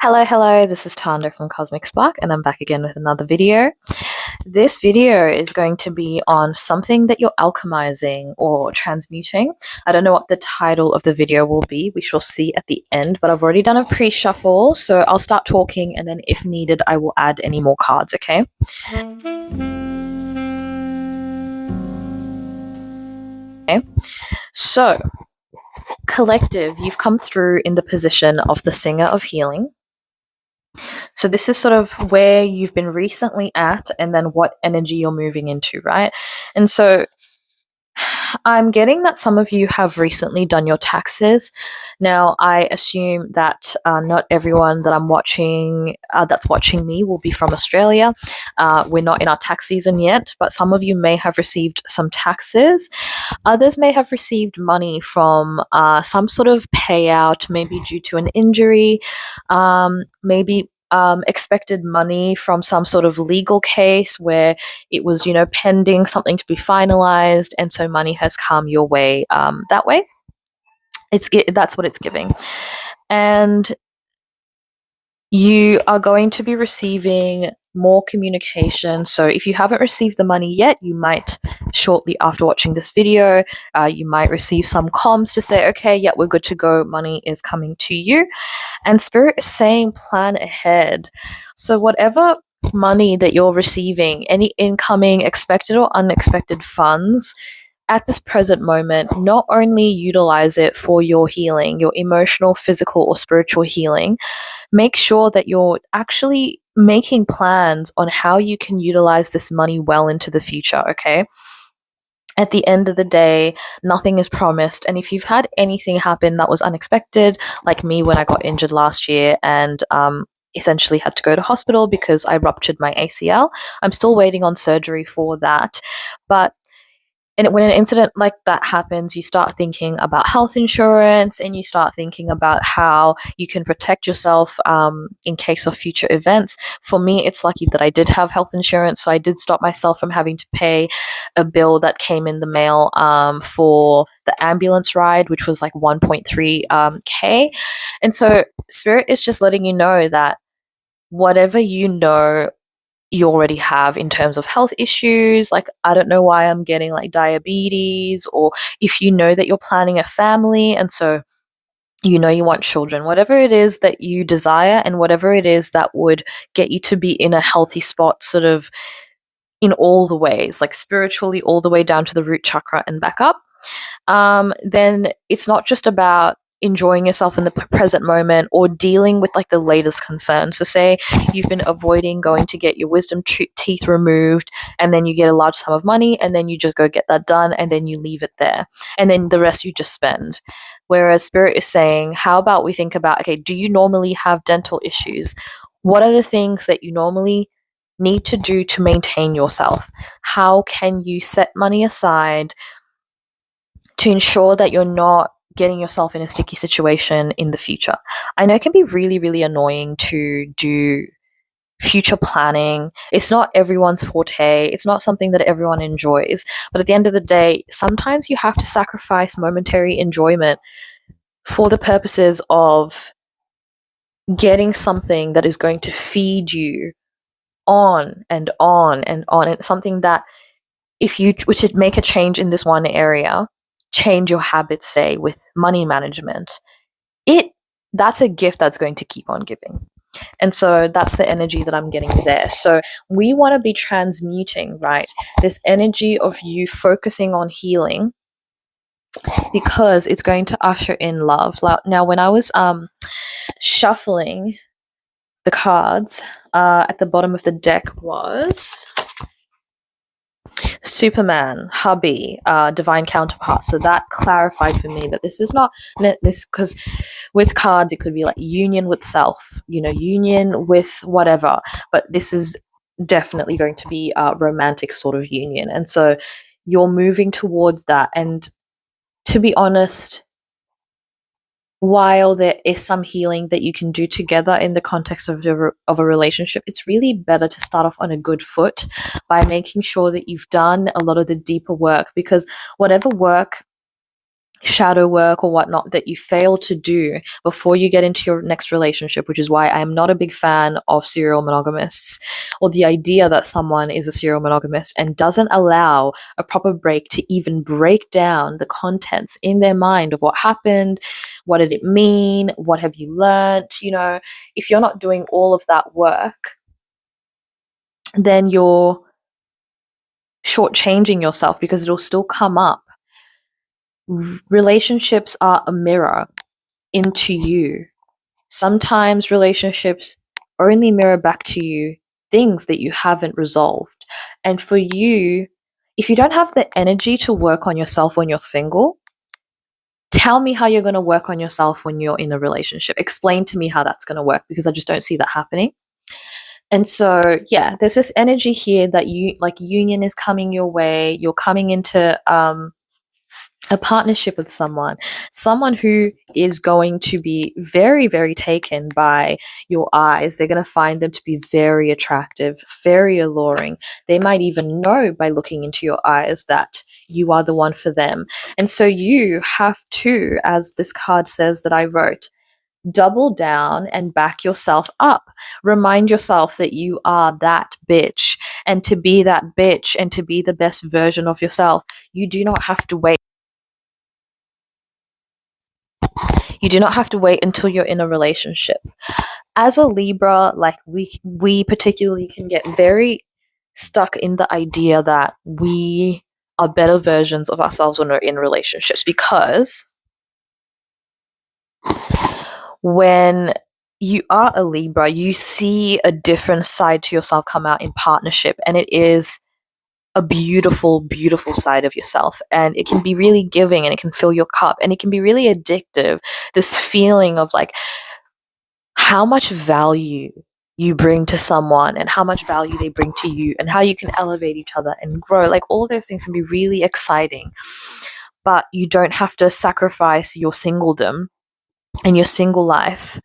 Hello, this is Tanda from Cosmic Spark, and I'm back again with another video. This video is going to be on something that you're alchemizing or transmuting. I don't know what the title of the video will be. We shall see at the end, but I've already done a pre-shuffle, so I'll start talking, and then if needed, I will add any more cards, okay? Okay. So, collective, you've come through in the position of the singer of healing. So this is sort of where you've been recently at and then what energy you're moving into, right? And so I'm getting that some of you have recently done your taxes. Now, I assume that not everyone that I'm watching, that's watching me, will be from Australia. We're not in our tax season yet, but some of you may have received some taxes. Others may have received money from some sort of payout, maybe due to an injury, maybe expected money from some sort of legal case where it was, pending something to be finalized, and so money has come your way that way. That's what it's giving. And you are going to be receiving more communication. So if you haven't received the money yet, you might shortly after watching this video, you might receive some comms to say, okay, yeah, we're good to go. Money is coming to you. And Spirit is saying plan ahead. So whatever money that you're receiving, any incoming expected or unexpected funds, at this present moment, not only utilize it for your healing, your emotional, physical, or spiritual healing, make sure that you're actually making plans on how you can utilize this money well into the future, okay? At the end of the day, nothing is promised. And if you've had anything happen that was unexpected, like me when I got injured last year and essentially had to go to hospital because I ruptured my ACL, I'm still waiting on surgery for that. But when an incident like that happens, you start thinking about health insurance and you start thinking about how you can protect yourself in case of future events. For me, it's lucky that I did have health insurance, so I did stop myself from having to pay a bill that came in the mail for the ambulance ride, which was like 1.3 K. And so Spirit is just letting you know that whatever you already have in terms of health issues. Like, I don't know why I'm getting like diabetes, or if you know that you're planning a family and so you want children, whatever it is that you desire and whatever it is that would get you to be in a healthy spot, sort of in all the ways, like spiritually, all the way down to the root chakra and back up, then it's not just about enjoying yourself in the present moment or dealing with like the latest concerns. So say you've been avoiding going to get your wisdom teeth removed, and then you get a large sum of money and then you just go get that done and then you leave it there and then the rest you just spend. Whereas Spirit is saying, how about we think about, okay, do you normally have dental issues? What are the things that you normally need to do to maintain yourself? How can you set money aside to ensure that you're not getting yourself in a sticky situation in the future? I know it can be really, really annoying to do future planning. It's not everyone's forte. It's not something that everyone enjoys. But at the end of the day, sometimes you have to sacrifice momentary enjoyment for the purposes of getting something that is going to feed you on and on and on. It's something that if you were to make a change in this one area, change your habits, say with money management, that's a gift that's going to keep on giving. And so that's the energy that I'm getting there. So we want to be transmuting, right, this energy of you focusing on healing, because it's going to usher in love. Now, when I was shuffling the cards, at the bottom of the deck was Superman, hubby, divine counterpart. So that clarified for me that this is not this, because with cards it could be like union with self, union with whatever, but this is definitely going to be a romantic sort of union. And so you're moving towards that. And to be honest, while there is some healing that you can do together in the context of a relationship, it's really better to start off on a good foot by making sure that you've done a lot of the deeper work, because whatever work shadow work or whatnot that you fail to do before you get into your next relationship, which is why I am not a big fan of serial monogamists, or the idea that someone is a serial monogamist and doesn't allow a proper break to even break down the contents in their mind of what happened, what did it mean, what have you learned. If you're not doing all of that work, then you're shortchanging yourself, because it'll still come up. Relationships are a mirror into you. Sometimes relationships only mirror back to you things that you haven't resolved. And for you, if you don't have the energy to work on yourself when you're single, tell me how you're going to work on yourself when you're in a relationship. Explain to me how that's going to work, because I just don't see that happening. And so, yeah, there's this energy here that union is coming your way. You're coming into a partnership with someone who is going to be very, very taken by your eyes. They're going to find them to be very attractive, very alluring. They might even know by looking into your eyes that you are the one for them. And so you have to, as this card says that I wrote, double down and back yourself up. Remind yourself that you are that bitch. And to be that bitch and to be the best version of yourself, you do not have to wait. You do not have to wait until you're in a relationship. As a Libra, like we particularly can get very stuck in the idea that we are better versions of ourselves when we're in relationships, because when you are a Libra, you see a different side to yourself come out in partnership, and it is a beautiful, beautiful side of yourself. And it can be really giving, and it can fill your cup, and it can be really addictive. This feeling of like how much value you bring to someone and how much value they bring to you, and how you can elevate each other and grow. Like, all those things can be really exciting, but you don't have to sacrifice your singledom and your single life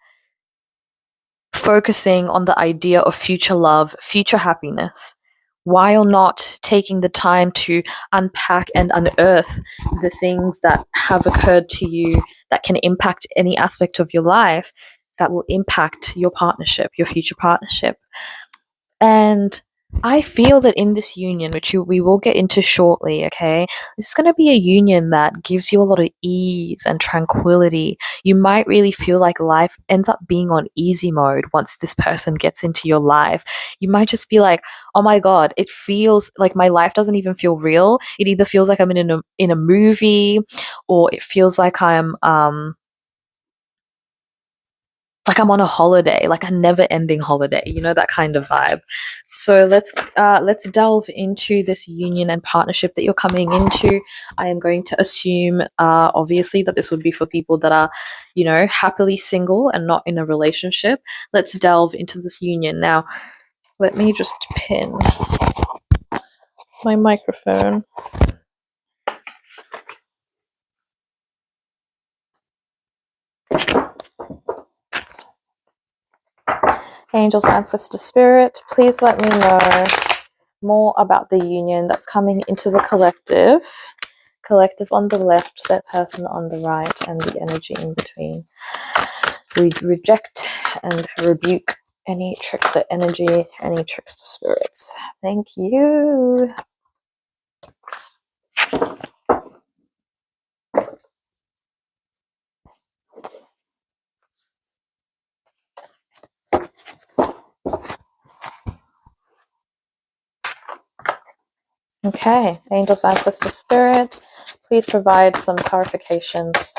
focusing on the idea of future love, future happiness, while not taking the time to unpack and unearth the things that have occurred to you that can impact any aspect of your life, that will impact your partnership, your future partnership. And I feel that in this union, which we will get into shortly, okay, this is going to be a union that gives you a lot of ease and tranquility. You might really feel like life ends up being on easy mode once this person gets into your life. You might just be like, oh my God, it feels like my life doesn't even feel real. It either feels like I'm in a movie, or it feels like I'm on a holiday, like a never-ending holiday, that kind of vibe. So let's delve into this union and partnership that you're coming into. I am going to assume, obviously, that this would be for people that are, happily single and not in a relationship. Let's delve into this union now. Let me just pin my microphone. Angels, ancestor, spirit, please let me know more about the union that's coming into the collective. Collective on the left, that person on the right, and the energy in between. We reject and rebuke any trickster energy, any trickster spirits. Thank you. Okay, angels, ancestor, spirit, please provide some clarifications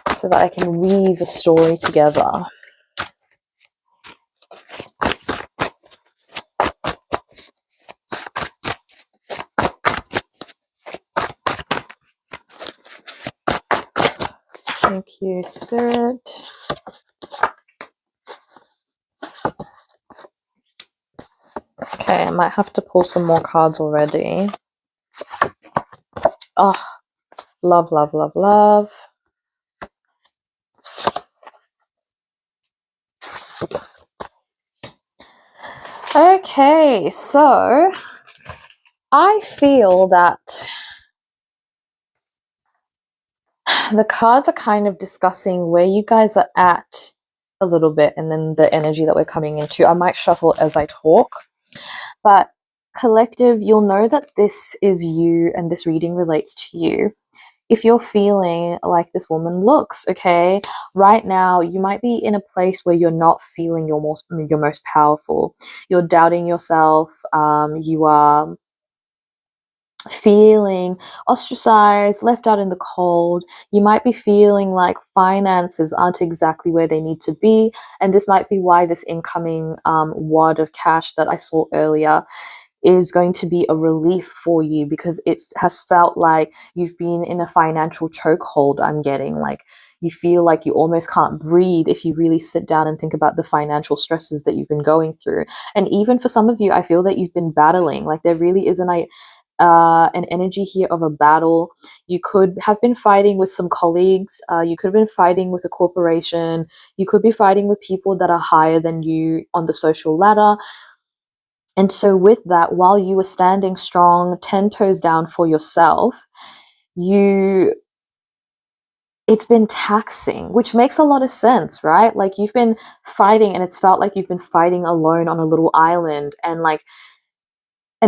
so that I can weave a story together. Thank you, spirit. Okay, I might have to pull some more cards already. Oh, love, love, love, love. Okay, so I feel that The cards are kind of discussing where you guys are at a little bit, and then the energy that we're coming into. I might shuffle as I talk, but collective, you'll know that this is you and this reading relates to you. If you're feeling like this woman looks, okay, right now you might be in a place where you're not feeling your most powerful. You're doubting yourself. You are feeling ostracized, left out in the cold. You might be feeling like finances aren't exactly where they need to be, and this might be why this incoming wad of cash that I saw earlier is going to be a relief for you, because it has felt like you've been in a financial chokehold. I'm getting like you feel like you almost can't breathe if you really sit down and think about the financial stresses that you've been going through. And even for some of you, I feel that you've been battling. Like there really isn't an energy here of a battle. You could have been fighting with some colleagues. You could have been fighting with a corporation. You could be fighting with people that are higher than you on the social ladder. And so with that, while you were standing strong, 10 toes down for yourself, it's been taxing, which makes a lot of sense, right? Like you've been fighting and it's felt like you've been fighting alone on a little island, and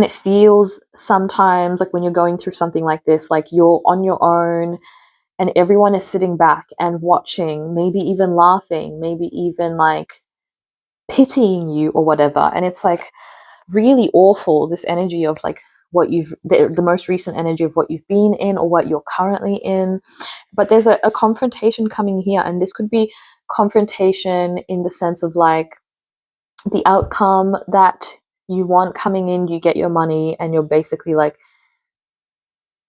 it feels sometimes like when you're going through something like this, like you're on your own and everyone is sitting back and watching, maybe even laughing, maybe even like pitying you or whatever. And it's like really awful, this energy of like the most recent energy of what you've been in or what you're currently in. But there's a confrontation coming here, and this could be confrontation in the sense of like the outcome that you want coming in, you get your money and you're basically like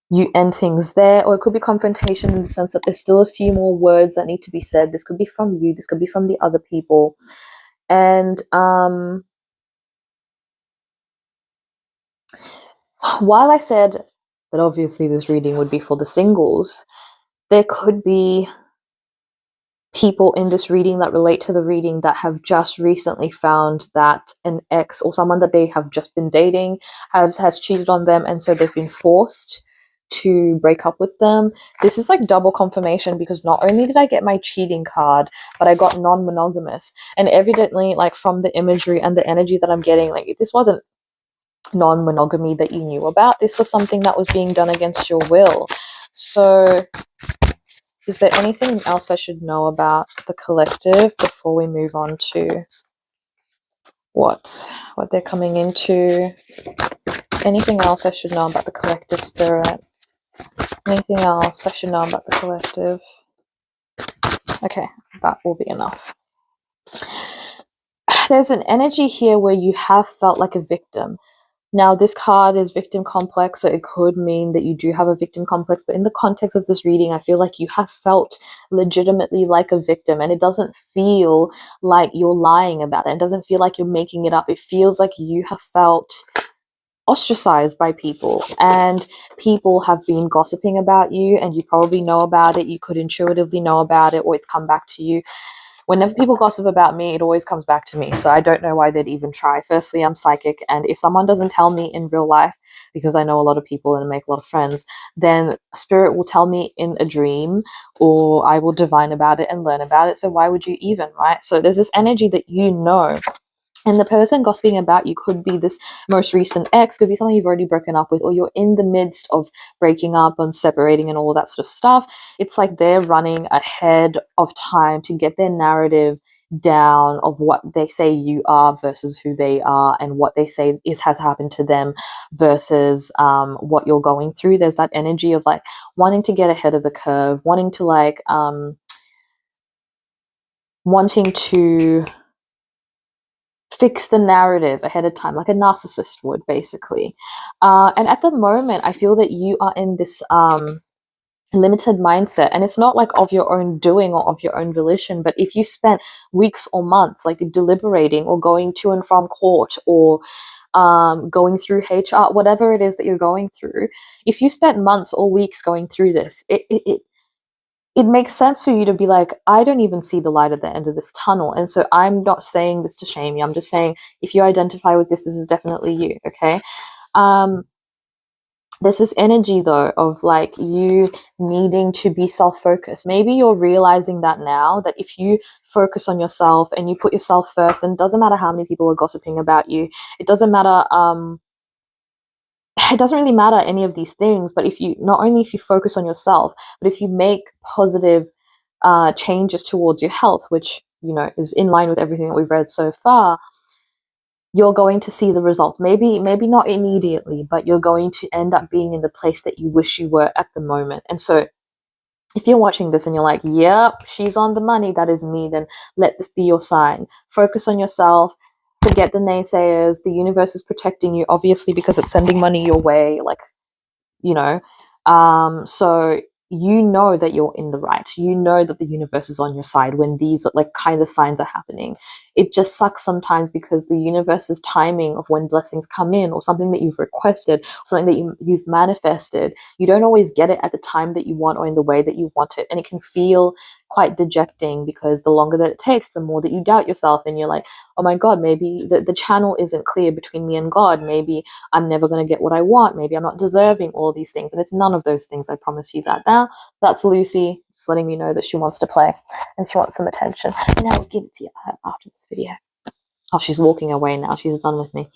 you end things there. Or it could be confrontation in the sense that there's still a few more words that need to be said. This could be from you, this could be from the other people. And while I said that obviously this reading would be for the singles, there could be people in this reading that relate to the reading that have just recently found that an ex or someone that they have just been dating has cheated on them, and so they've been forced to break up with them. This is like double confirmation, because not only did I get my cheating card, but I got non-monogamous. And evidently, like from the imagery and the energy that I'm getting, like this wasn't non-monogamy that you knew about. This was something that was being done against your will. So is there anything else I should know about the collective before we move on to what they're coming into? Anything else I should know about the collective, spirit? Anything else I should know about the collective? Okay, that will be enough. There's an energy here where you have felt like a victim. Now, this card is victim complex, so it could mean that you do have a victim complex, but in the context of this reading, I feel like you have felt legitimately like a victim, and it doesn't feel like you're lying about it. It doesn't feel like you're making it up. It feels like you have felt ostracized by people, and people have been gossiping about you, and you probably know about it. You could intuitively know about it, or it's come back to you. Whenever people gossip about me, it always comes back to me. So I don't know why they'd even try. Firstly, I'm psychic. And if someone doesn't tell me in real life, because I know a lot of people and make a lot of friends, then spirit will tell me in a dream, or I will divine about it and learn about it. So why would you even, right? So there's this energy that you know. And the person gossiping about you could be this most recent ex, could be someone you've already broken up with, or you're in the midst of breaking up and separating and all that sort of stuff. It's like they're running ahead of time to get their narrative down of what they say you are versus who they are, and what they say has happened to them versus what you're going through. There's that energy of like wanting to get ahead of the curve, wanting to fix the narrative ahead of time, like a narcissist would, basically. And at the moment, I feel that you are in this limited mindset, and it's not like of your own doing or of your own volition, but if you spent weeks or months like deliberating or going to and from court, or going through HR, whatever it is that you're going through, if you spent months or weeks going through this, it makes sense for you to be like, I don't even see the light at the end of this tunnel. And so I'm not saying this to shame you. I'm just saying, if you identify with this, this is definitely you, okay? There's this energy though of like you needing to be self-focused. Maybe you're realizing that now, that if you focus on yourself and you put yourself first, then it doesn't matter how many people are gossiping about you. It doesn't matter, it doesn't really matter any of these things. But if you, not only if you focus on yourself, but if you make positive changes towards your health, which, you know, is in line with everything that we've read so far, you're going to see the results. Maybe not immediately, but you're going to end up being in the place that you wish you were at the moment. And so if you're watching this and you're like, yep, she's on the money, that is me, then let this be your sign. Focus on yourself. Forget the naysayers. The universe is protecting you, obviously, because it's sending money your way. Like, you know, so you know that you're in the right, you know that the universe is on your side when these like kind of signs are happening. It just sucks sometimes because the universe's timing of when blessings come in, or something that you've requested, something that you've manifested, you don't always get it at the time that you want or in the way that you want it, and it can feel quite dejecting because the longer that it takes, the more that you doubt yourself, and you're like, oh my god, maybe the channel isn't clear between me and God, maybe I'm never going to get what I want. Maybe I'm not deserving all these things. And it's none of those things. I promise you that. Now, that's Lucy just letting me know that she wants to play and she wants some attention. And I'll give it to her after this video. Oh, she's walking away now. She's done with me.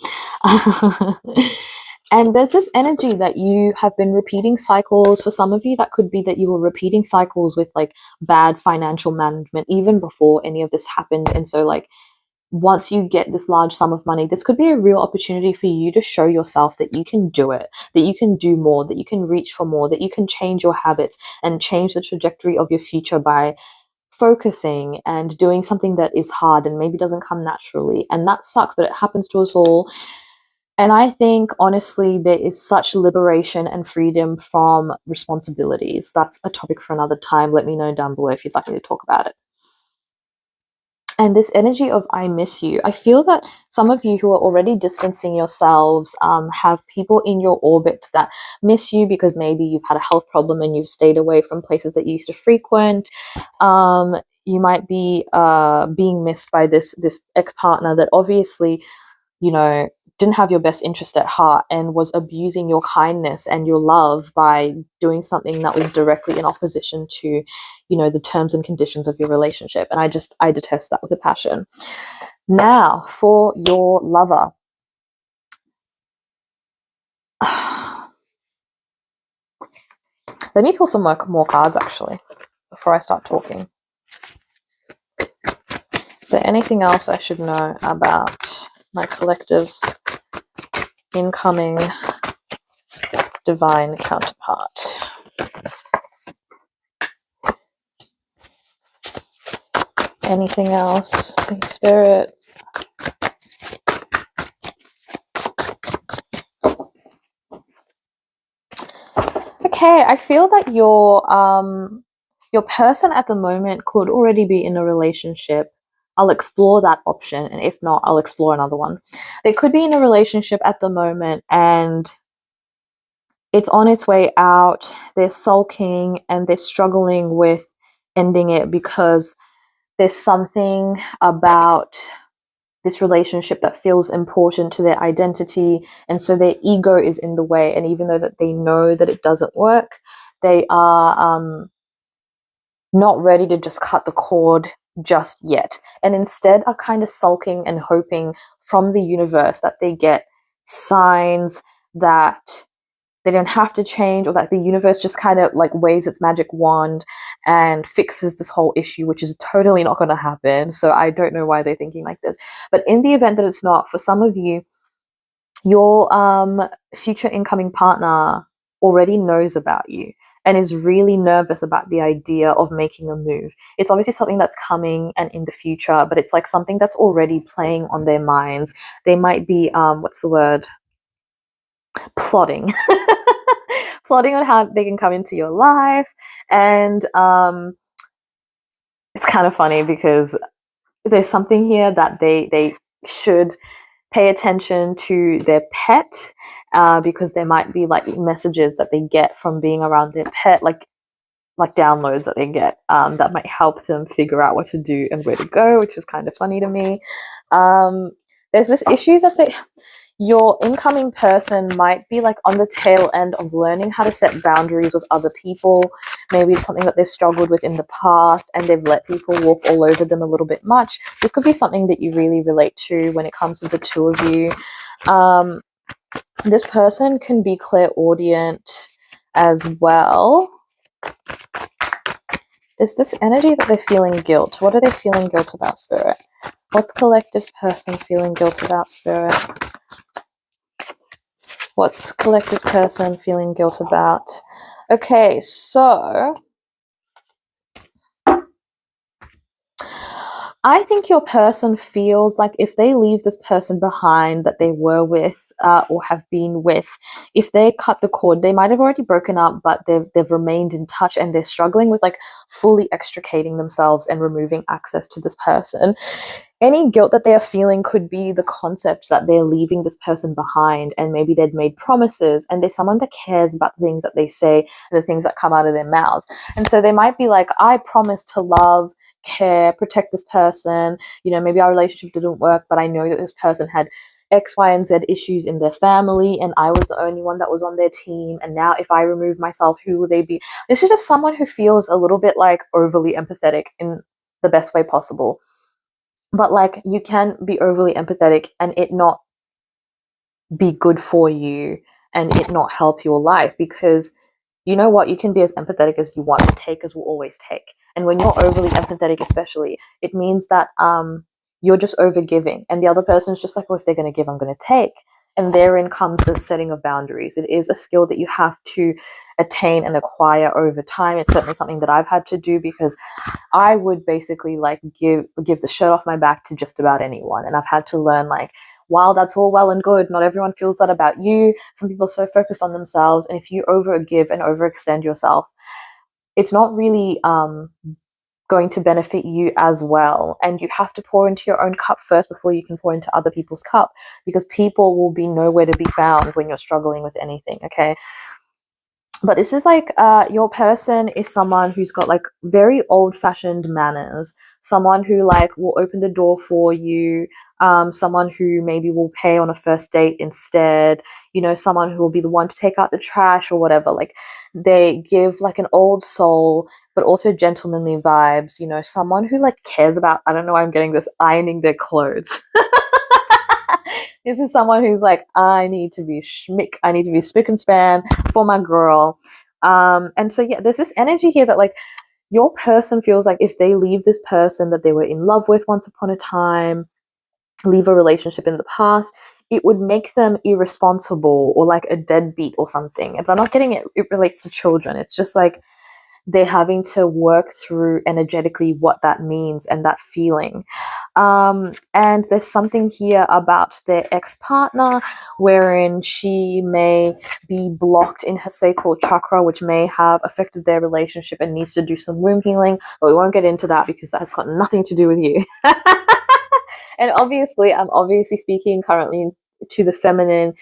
And there's this energy that you have been repeating cycles. For some of you, that could be that you were repeating cycles with like bad financial management even before any of this happened. And so like, once you get this large sum of money, this could be a real opportunity for you to show yourself that you can do it, that you can do more, that you can reach for more, that you can change your habits and change the trajectory of your future by focusing and doing something that is hard and maybe doesn't come naturally. And that sucks, but it happens to us all. And I think, honestly, there is such liberation and freedom from responsibilities. That's a topic for another time. Let me know down below if you'd like me to talk about it. And this energy of I miss you, I feel that some of you who are already distancing yourselves have people in your orbit that miss you because maybe you've had a health problem and you've stayed away from places that you used to frequent. You might be being missed by this ex-partner that obviously, you know, didn't have your best interest at heart and was abusing your kindness and your love by doing something that was directly in opposition to, you know, the terms and conditions of your relationship. And I detest that with a passion. Now, for your lover. Let me pull some more cards, actually, before I start talking. Is there anything else I should know about my collective's incoming divine counterpart? Anything else? Spirit. Okay, I feel that your person at the moment could already be in a relationship. I'll explore that option, and if not, I'll explore another one. They could be in a relationship at the moment and it's on its way out. They're sulking and they're struggling with ending it because there's something about this relationship that feels important to their identity, and so their ego is in the way. And even though that they know that it doesn't work, they are not ready to just cut the cord just yet, and instead are kind of sulking and hoping from the universe that they get signs that they don't have to change, or that the universe just kind of like waves its magic wand and fixes this whole issue, which is totally not going to happen. So I don't know why they're thinking like this. But in the event that it's not, for some of you, your future incoming partner already knows about you and is really nervous about the idea of making a move. It's obviously something that's coming and in the future, but it's like something that's already playing on their minds. They might be, what's the word? Plotting. Plotting on how they can come into your life. And it's kind of funny because there's something here that they should pay attention to their pet, because there might be like messages that they get from being around their pet, like downloads that they get, that might help them figure out what to do and where to go, which is kind of funny to me. There's this issue that your incoming person might be like on the tail end of learning how to set boundaries with other people. Maybe it's something that they've struggled with in the past and they've let people walk all over them a little bit much. This could be something that you really relate to when it comes to the two of you. This person can be clairaudient as well. There's this energy that they're feeling guilt. What are they feeling guilt about, Spirit? What's collective's person feeling guilt about, Spirit? What's collective person feeling guilt about? Okay, so I think your person feels like if they leave this person behind that they were with or have been with, if they cut the cord, they might have already broken up, but they've remained in touch and they're struggling with like fully extricating themselves and removing access to this person. Any guilt that they are feeling could be the concept that they're leaving this person behind, and maybe they'd made promises and they're someone that cares about the things that they say and the things that come out of their mouths. And so they might be like, I promised to love, care, protect this person. You know, maybe our relationship didn't work, but I know that this person had X, Y, and Z issues in their family, and I was the only one that was on their team. And now, if I remove myself, who will they be? This is just someone who feels a little bit like overly empathetic in the best way possible. But like, you can be overly empathetic and it not be good for you and it not help your life, because you know what, you can be as empathetic as you want. Takers will always take. And when you're overly empathetic, especially, it means that you're just over giving, and the other person's just like, well, if they're going to give, I'm going to take. And therein comes the setting of boundaries. It is a skill that you have to attain and acquire over time. It's certainly something that I've had to do, because I would basically like give the shirt off my back to just about anyone. And I've had to learn, like, while that's all well and good, not everyone feels that about you. Some people are so focused on themselves. And if you overgive and overextend yourself, it's not really going to benefit you as well. And you have to pour into your own cup first before you can pour into other people's cup, because people will be nowhere to be found when you're struggling with anything, okay? But this is like your person is someone who's got like very old-fashioned manners, someone who like will open the door for you, someone who maybe will pay on a first date instead, you know, someone who will be the one to take out the trash or whatever. Like, they give like an old soul but also gentlemanly vibes, you know, someone who like cares about, I don't know why I'm getting this, ironing their clothes. This is someone who's like, I need to be schmick, I need to be spick and span for my girl. And so, yeah, there's this energy here that like your person feels like if they leave this person that they were in love with once upon a time, leave a relationship in the past, it would make them irresponsible or like a deadbeat or something. But I'm not getting it, it relates to children. It's just like they're having to work through energetically what that means and that feeling. And there's something here about their ex-partner wherein she may be blocked in her sacral chakra, which may have affected their relationship and needs to do some womb healing, but we won't get into that because that has got nothing to do with you. And obviously, I'm obviously speaking currently to the feminine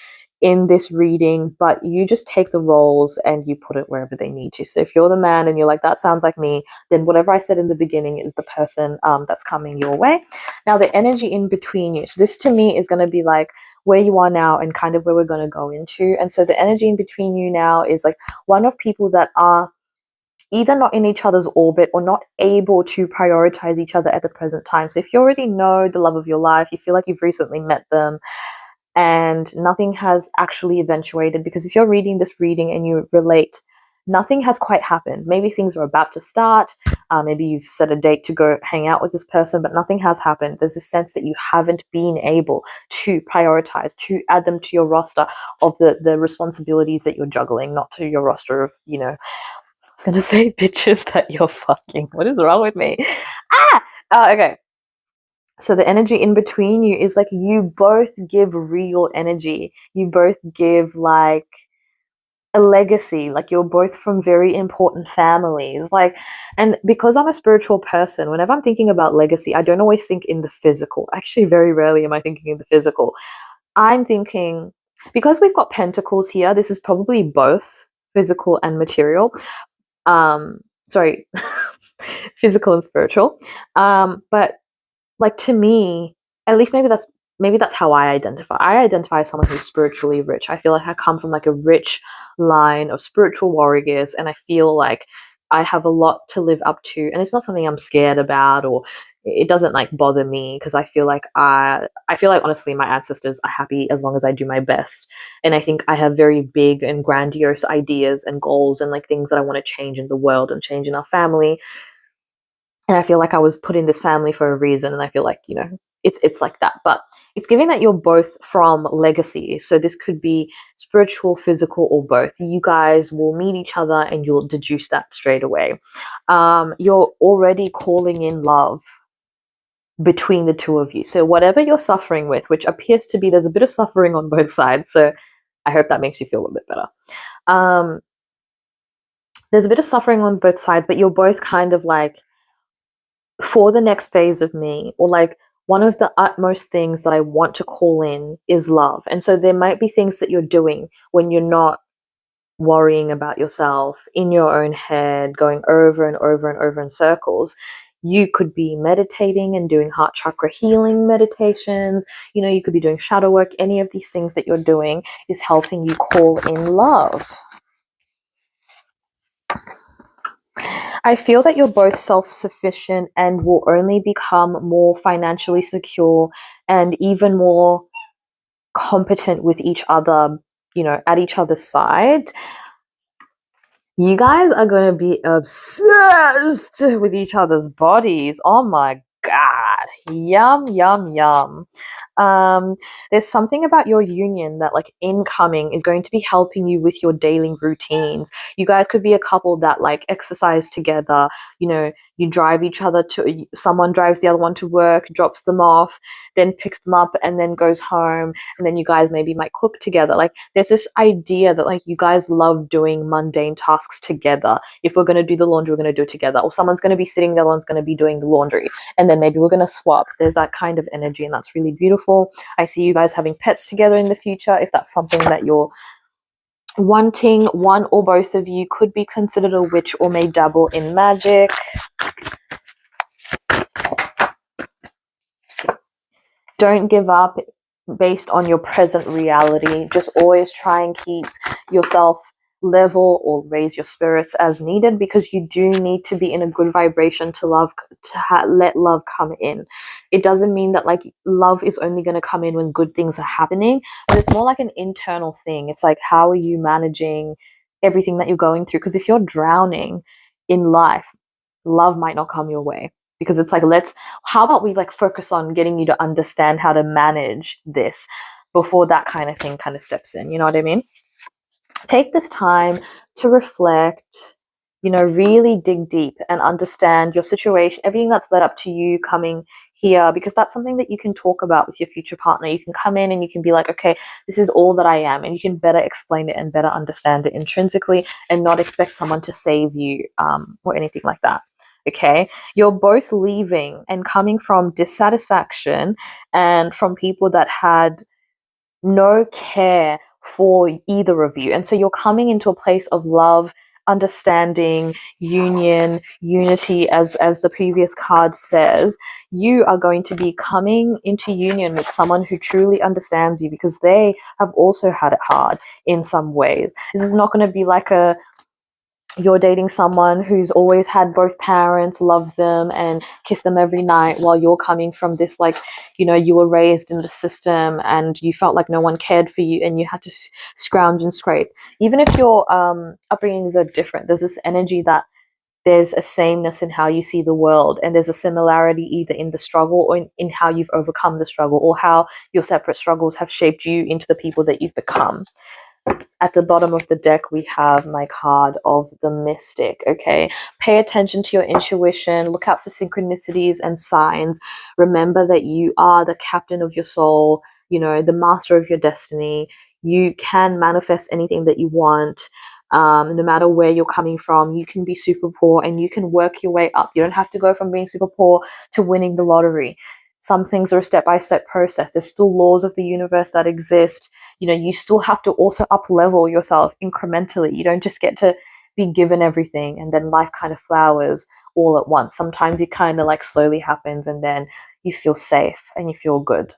in this reading, but you just take the roles and you put it wherever they need to. So if you're the man and you're like, that sounds like me, then whatever I said in the beginning is the person that's coming your way. Now, the energy in between you. So this to me is going to be like where you are now and kind of where we're going to go into. And so the energy in between you now is like one of people that are either not in each other's orbit or not able to prioritize each other at the present time. So if you already know the love of your life, you feel like you've recently met them, and nothing has actually eventuated, because if you're reading this reading and you relate, nothing has quite happened. Maybe things are about to start, maybe you've set a date to go hang out with this person, but nothing has happened. There's a sense that you haven't been able to prioritize, to add them to your roster of the responsibilities that you're juggling, not to your roster of, you know, I was gonna say bitches that you're fucking. What is wrong with me? Okay. So the energy in between you is like you both give real energy. You both give like a legacy. Like, you're both from very important families. Like, and because I'm a spiritual person, whenever I'm thinking about legacy, I don't always think in the physical. Actually, very rarely am I thinking in the physical. I'm thinking, because we've got pentacles here, this is probably both physical and material. Sorry, physical and spiritual. But like, to me, at least maybe that's maybe that's how I identify. I identify as someone who's spiritually rich. I feel like I come from like a rich line of spiritual warriors, and I feel like I have a lot to live up to. And it's not something I'm scared about, or it doesn't like bother me, because I feel like honestly my ancestors are happy as long as I do my best. And I think I have very big and grandiose ideas and goals and like things that I want to change in the world and change in our family. And I feel like I was put in this family for a reason, and I feel like, you know, it's like that. But it's giving that you're both from legacy, so this could be spiritual, physical, or both. You guys will meet each other and you'll deduce that straight away. You're already calling in love between the two of you, so whatever you're suffering with, which appears to be, there's a bit of suffering on both sides, so I hope that makes you feel a little bit better. There's a bit of suffering on both sides, but you're both kind of like, for the next phase of me, or like one of the utmost things that I want to call in is love. And so there might be things that you're doing when you're not worrying about yourself in your own head, going over and over and over in circles. You could be meditating and doing heart chakra healing meditations. You know, you could be doing shadow work. Any of these things that you're doing is helping you call in love. I feel that you're both self-sufficient and will only become more financially secure and even more competent with each other, you know, at each other's side. You guys are going to be obsessed with each other's bodies. Oh my God. Yum, yum, yum. There's something about your union that, like, incoming is going to be helping you with your daily routines. You guys could be a couple that, like, exercise together. You know, you drive each other to, someone drives the other one to work, drops them off, then picks them up, and then goes home. And then you guys maybe might cook together. Like, there's this idea that, like, you guys love doing mundane tasks together. If we're going to do the laundry, we're going to do it together. Or someone's going to be sitting, the other one's going to be doing the laundry. And then maybe we're going to swap. There's that kind of energy, and that's really beautiful. I see you guys having pets together in the future. If that's something that you're wanting, one or both of you could be considered a witch or may dabble in magic. Don't give up based on your present reality. Just always try and keep yourself level or raise your spirits as needed, because you do need to be in a good vibration to love, to let love come in. It doesn't mean that, like, love is only going to come in when good things are happening, but it's more like an internal thing. It's like, how are you managing everything that you're going through? Because if you're drowning in life, love might not come your way, because it's like, how about we, like, focus on getting you to understand how to manage this before that kind of thing kind of steps in. You know what I mean? Take this time to reflect, you know, really dig deep and understand your situation, everything that's led up to you coming here, because that's something that you can talk about with your future partner. You can come in and you can be like, okay, this is all that I am, and you can better explain it and better understand it intrinsically, and not expect someone to save you or anything like that. Okay, you're both leaving and coming from dissatisfaction and from people that had no care for either of you. And so you're coming into a place of love, understanding, union, unity, as the previous card says. You are going to be coming into union with someone who truly understands you, because they have also had it hard in some ways. This is not going to be like you're dating someone who's always had both parents love them and kiss them every night, while you're coming from this, like, you know, you were raised in the system and you felt like no one cared for you and you had to scrounge and scrape. Even if your upbringings are different, there's this energy that there's a sameness in how you see the world, and there's a similarity either in the struggle or in how you've overcome the struggle, or how your separate struggles have shaped you into the people that you've become. At the bottom of the deck, we have my card of the Mystic. Okay, pay attention to your intuition, look out for synchronicities and signs. Remember that you are the captain of your soul, you know, the master of your destiny. You can manifest anything that you want. No matter where you're coming from, you can be super poor and you can work your way up. You don't have to go from being super poor to winning the lottery. Some things are a step-by-step process. There's still laws of the universe that exist. You know, you still have to also up level yourself incrementally. You don't just get to be given everything and then life kind of flowers all at once. Sometimes it kind of like slowly happens, and then you feel safe and you feel good.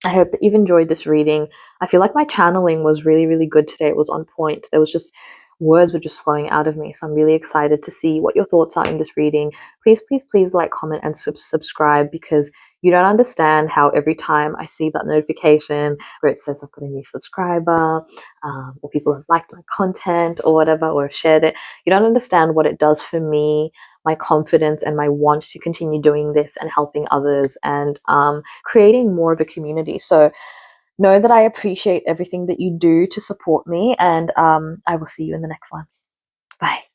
I hope that you've enjoyed this reading. I feel like my channeling was really, really good today. It was on point. There was just words were just flowing out of me. So I'm really excited to see what your thoughts are in this reading. Please, please, please like, comment, and subscribe, because you don't understand how every time I see that notification where it says I've got a new subscriber, or people have liked my content or whatever, or have shared it, you don't understand what it does for me, my confidence, and my want to continue doing this and helping others, and creating more of a community. So know that I appreciate everything that you do to support me, and I will see you in the next one. Bye.